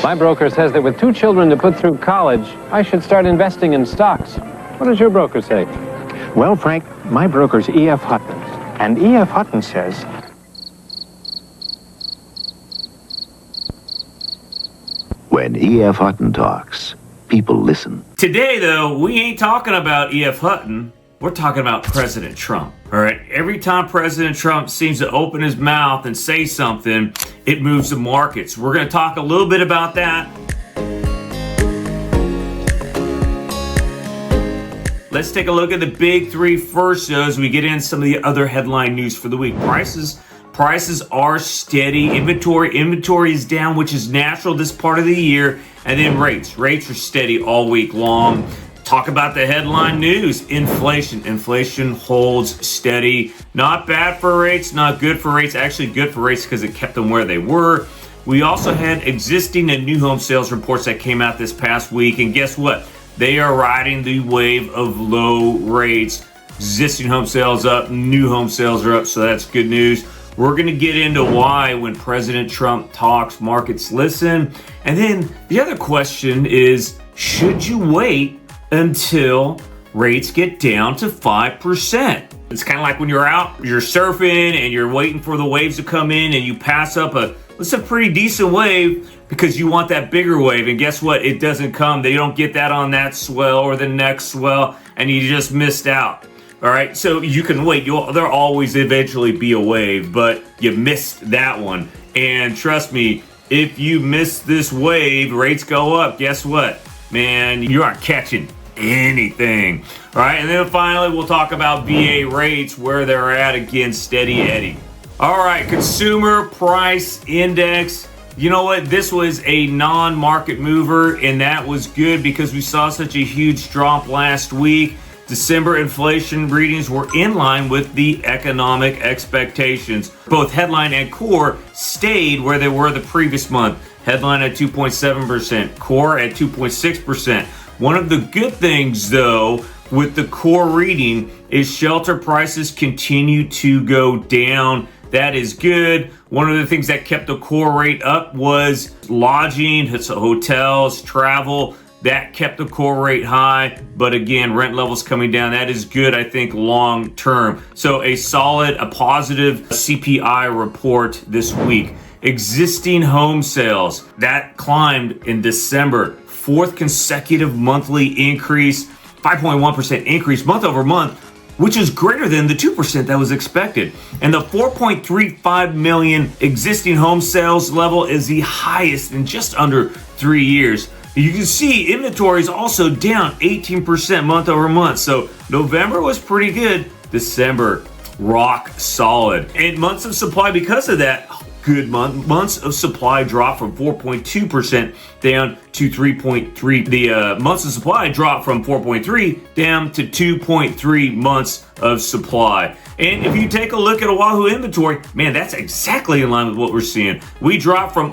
My broker says that with 2 children to put through college, I should start investing in stocks. What does your broker say? Well, Frank, my broker's E.F. Hutton. And E.F. Hutton says... When E.F. Hutton talks, people listen. Today, though, we ain't talking about E.F. Hutton. We're talking about President Trump. All right, every time President Trump seems to open his mouth and say something, it moves the markets. We're going to talk a little bit about that. Let's take a look at the big 3 first, though, as we get in some of the other headline news for the week. Prices are steady. Inventory is down, which is natural this part of the year. And then rates are steady all week long. Talk about the headline news. Inflation holds steady. Not bad for rates, not good for rates. Actually good for rates because it kept them where they were. We also had existing and new home sales reports that came out this past week. And guess what? They are riding the wave of low rates. Existing home sales up, new home sales are up, so that's good news. We're going to get into why when President Trump talks, markets listen. And then the other question is, should you wait until rates get down to 5%? It's kind of like when you're out, you're surfing and you're waiting for the waves to come in and you pass up a pretty decent wave because you want that bigger wave. And guess what? It doesn't come. They don't get that on that swell or the next swell and you just missed out. All right, so you can wait. There'll always eventually be a wave, but you missed that one. And trust me, if you miss this wave, rates go up. Guess what? Man, you aren't catching anything. All right, and then finally, we'll talk about VA rates, where they're at. Again, steady Eddie. All right, consumer price index. You know what? This was a non-market mover, and that was good because we saw such a huge drop last week. December inflation readings were in line with the economic expectations. Both headline and core stayed where they were the previous month. Headline at 2.7%, core at 2.6%. One of the good things, though, with the core reading is shelter prices continue to go down. That is good. One of the things that kept the core rate up was lodging, hotels, travel. That kept the core rate high, but again, rent levels coming down. That is good, I think, long term. So a positive CPI report this week. Existing home sales, that climbed in December. 4th consecutive monthly increase, 5.1% increase month over month, which is greater than the 2% that was expected. And the 4.35 million existing home sales level is the highest in just under 3 years. You can see inventory is also down 18% month over month. So November was pretty good. December, rock solid. And months of supply, because of that good months of supply dropped from 4.2% down to 3.3. The months of supply dropped from 4.3 down to 2.3 months of supply. And if you take a look at Oahu inventory, man, that's exactly in line with what we're seeing. We dropped from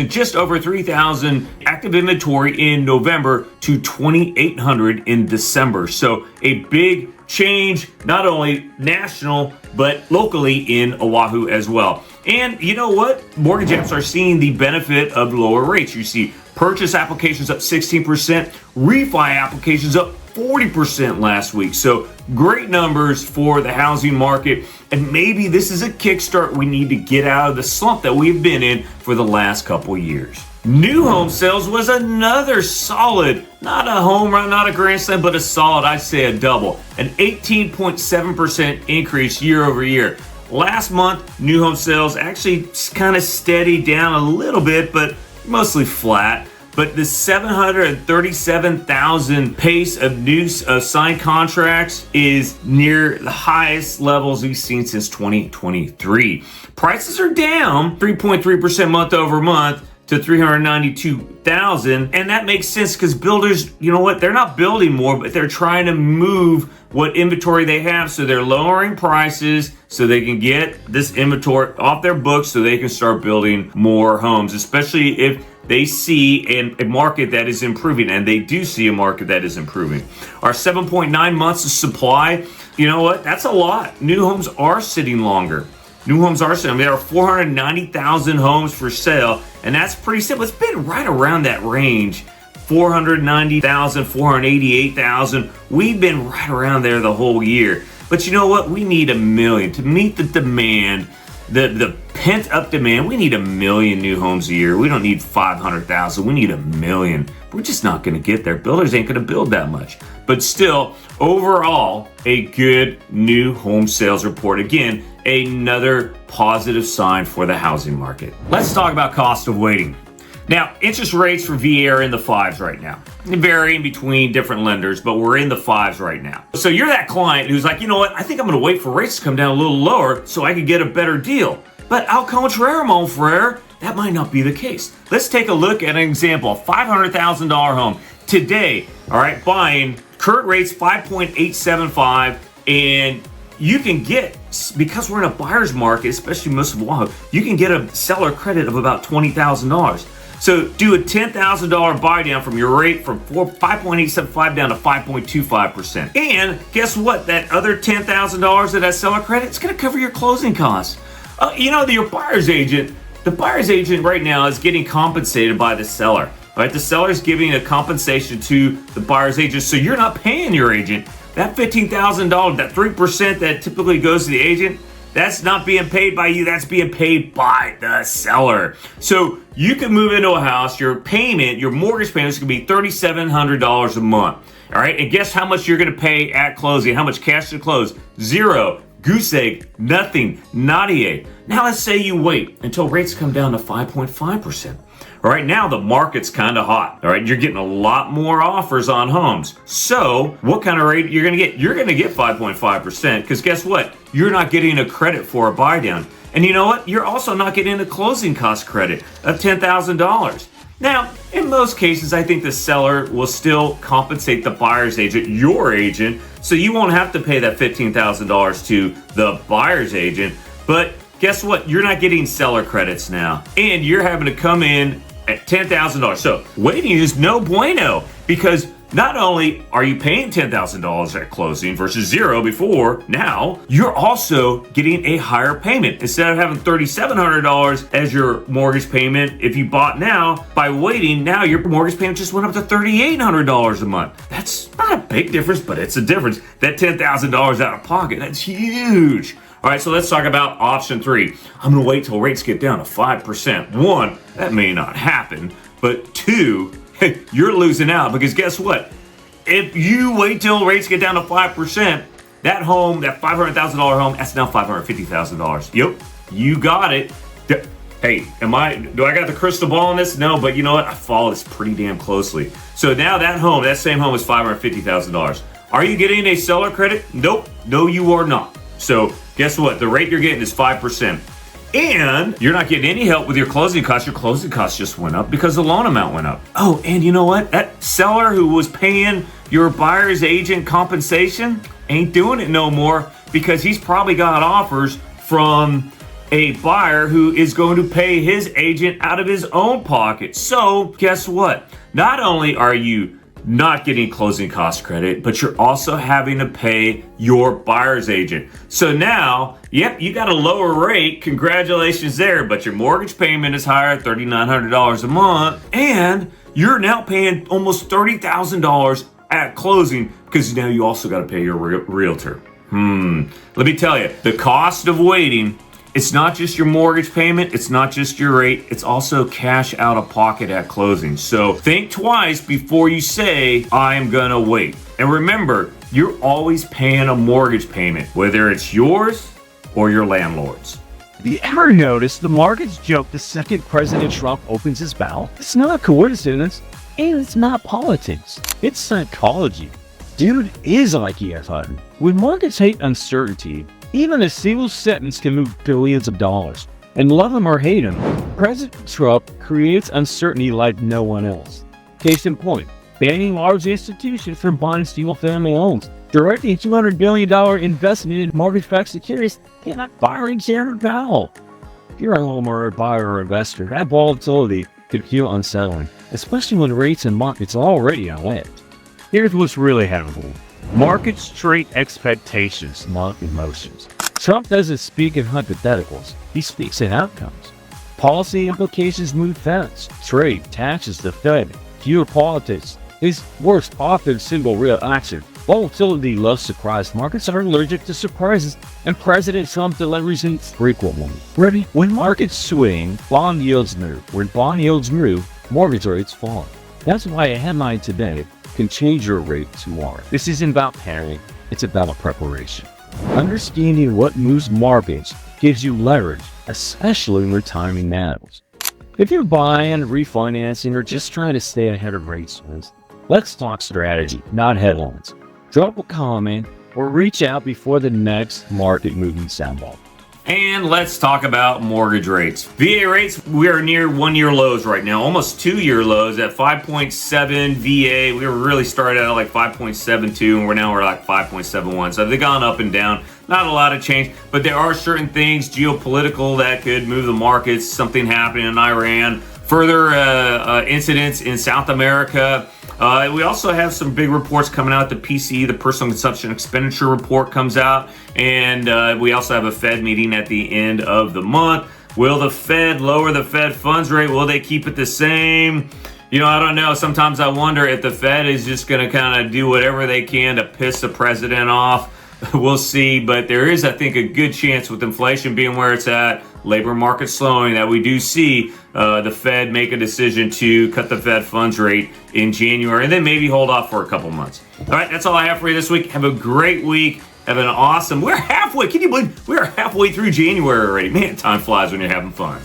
just over 3,000 active inventory in November to 2,800 in December. So a big change, not only national, but locally in Oahu as well. And you know what? Mortgage apps are seeing the benefit of lower rates. You see purchase applications up 16%, refi applications up 40% last week. So great numbers for the housing market. And maybe this is a kickstart we need to get out of the slump that we've been in for the last couple years. New home sales was another solid, not a home run, not a grand slam, but a solid, I'd say a double. An 18.7% increase year over year. Last month, new home sales actually kind of steady down a little bit, but mostly flat. But the 737,000 pace of new signed contracts is near the highest levels we've seen since 2023. Prices are down 3.3% month over month to 392,000, and that makes sense because builders, you know what, they're not building more, but they're trying to move what inventory they have, so they're lowering prices so they can get this inventory off their books so they can start building more homes, especially if they see a market that is improving, and they do see a market that is improving. Our 7.9 months of supply, you know what? That's a lot. New homes are sitting longer. New homes are selling. There are 490,000 homes for sale, and that's pretty simple. It's been right around that range. 490,000, 488,000. We've been right around there the whole year. But you know what? We need 1 million to meet the demand, the pent-up demand. We need 1 million new homes a year. We don't need 500,000. We need 1 million. We're just not going to get there. Builders ain't going to build that much. But still, overall, a good new home sales report. Again, another positive sign for the housing market. Let's talk about cost of waiting. Now, interest rates for VA are in the 5s right now. They vary in between different lenders, but we're in the 5s right now. So you're that client who's like, you know what? I think I'm going to wait for rates to come down a little lower so I can get a better deal. But al contrario, mon frere, that might not be the case. Let's take a look at an example. A $500,000 home today, all right, buying current rates 5.875, and you can get, because we're in a buyer's market, especially most of Oahu, you can get a seller credit of about $20,000. So do a $10,000 buy down from your rate from 5.875 down to 5.25%. And guess what? That other $10,000 of that seller credit, it's going to cover your closing costs. Your buyer's agent, the buyer's agent right now is getting compensated by the seller. Right? The seller's giving a compensation to the buyer's agent, so you're not paying your agent. That $15,000, that 3% that typically goes to the agent, that's not being paid by you, that's being paid by the seller. So you can move into a house, your mortgage payment is going to be $3,700 a month. All right, and guess how much you're going to pay at closing? How much cash to close? Zero. Goose egg, nothing, nada. Now let's say you wait until rates come down to 5.5%. All right, now the market's kind of hot. All right, you're getting a lot more offers on homes. So what kind of rate you're going to get? You're going to get 5.5% because guess what? You're not getting a credit for a buy down. And you know what? You're also not getting a closing cost credit of $10,000. Now, in most cases, I think the seller will still compensate the buyer's agent, your agent, so you won't have to pay that $15,000 to the buyer's agent. But guess what? You're not getting seller credits now, and you're having to come in at $10,000. So waiting is no bueno, because not only are you paying $10,000 at closing versus zero before, now you're also getting a higher payment. Instead of having $3,700 as your mortgage payment, if you bought now, by waiting, now your mortgage payment just went up to $3,800 a month. That's not a big difference, but it's a difference. That $10,000 out of pocket, that's huge. All right, so let's talk about option 3. I'm going to wait till rates get down to 5%. 1, that may not happen, but 2, hey, you're losing out, because guess what? If you wait till rates get down to 5%, that home, that $500,000 home, that's now $550,000. Yep, you got it. Hey, do I got the crystal ball on this? No, but you know what? I follow this pretty damn closely. So now that same home is $550,000. Are you getting a seller credit? Nope. No, you are not. So guess what? The rate you're getting is 5%. And you're not getting any help with your closing costs. Your closing costs just went up because the loan amount went up. Oh, and you know what? That seller who was paying your buyer's agent compensation ain't doing it no more, because he's probably got offers from a buyer who is going to pay his agent out of his own pocket. So guess what? Not only are you not getting closing cost credit, but you're also having to pay your buyer's agent. So now, yep, you got a lower rate. Congratulations there, but your mortgage payment is higher, $3,900 a month, and you're now paying almost $30,000 at closing, because now you also got to pay your realtor. Let me tell you, the cost of waiting, it's not just your mortgage payment, it's not just your rate, it's also cash out of pocket at closing. So think twice before you say, I'm gonna wait. And remember, you're always paying a mortgage payment, whether it's yours or your landlord's. Have you ever noticed the market's joke the second President Trump opens his mouth? It's not a coincidence, and it's not politics. It's psychology. Dude is like E.F. Hutton. When markets hate uncertainty, even a single sentence can move billions of dollars. And love him or hate him, President Trump creates uncertainty like no one else. Case in point, banning large institutions from buying single-family homes, directing $200 billion investment in mortgage-backed securities, and firing Chairman Powell. If you're a homeowner, buyer, or investor, that volatility could feel unsettling, especially when rates and markets are already on edge. Here's what's really happening. Markets trade expectations, not emotions. Trump doesn't speak in hypotheticals, he speaks in outcomes. Policy implications move fast. Trade, taxes, the Fed, geopolitics is worse often single real action. Volatility loves surprise. Markets are allergic to surprises, and President Trump delivers infrequently. Ready? When markets swing, bond yields move. When bond yields move, mortgage rates fall. That's why a headline today can change your rate tomorrow. This isn't about panic, it's about preparation. Understanding what moves markets gives you leverage, especially when timing matters. If you're buying, refinancing, or just trying to stay ahead of rate swings, let's talk strategy, not headlines. Drop a comment or reach out before the next market moving soundball. And let's talk about mortgage rates. VA rates, we are near 1-year lows right now, almost 2-year lows at 5.7 VA. We were really started out like 5.72 and we're like 5.71. So they've gone up and down. Not a lot of change, but there are certain things geopolitical that could move the markets. Something happening in Iran, further incidents in South America. We also have some big reports coming out. The PCE, the Personal Consumption Expenditure Report, comes out. And we also have a Fed meeting at the end of the month. Will the Fed lower the Fed funds rate? Will they keep it the same? You know, I don't know. Sometimes I wonder if the Fed is just going to kind of do whatever they can to piss the president off. We'll see. But there is, I think, a good chance with inflation being where it's at, labor market slowing, that we do see the Fed make a decision to cut the Fed funds rate in January and then maybe hold off for a couple months. All right, that's all I have for you this week. Have a great week. Have an awesome, we're halfway, can you believe we're halfway through January already? Man, time flies when you're having fun.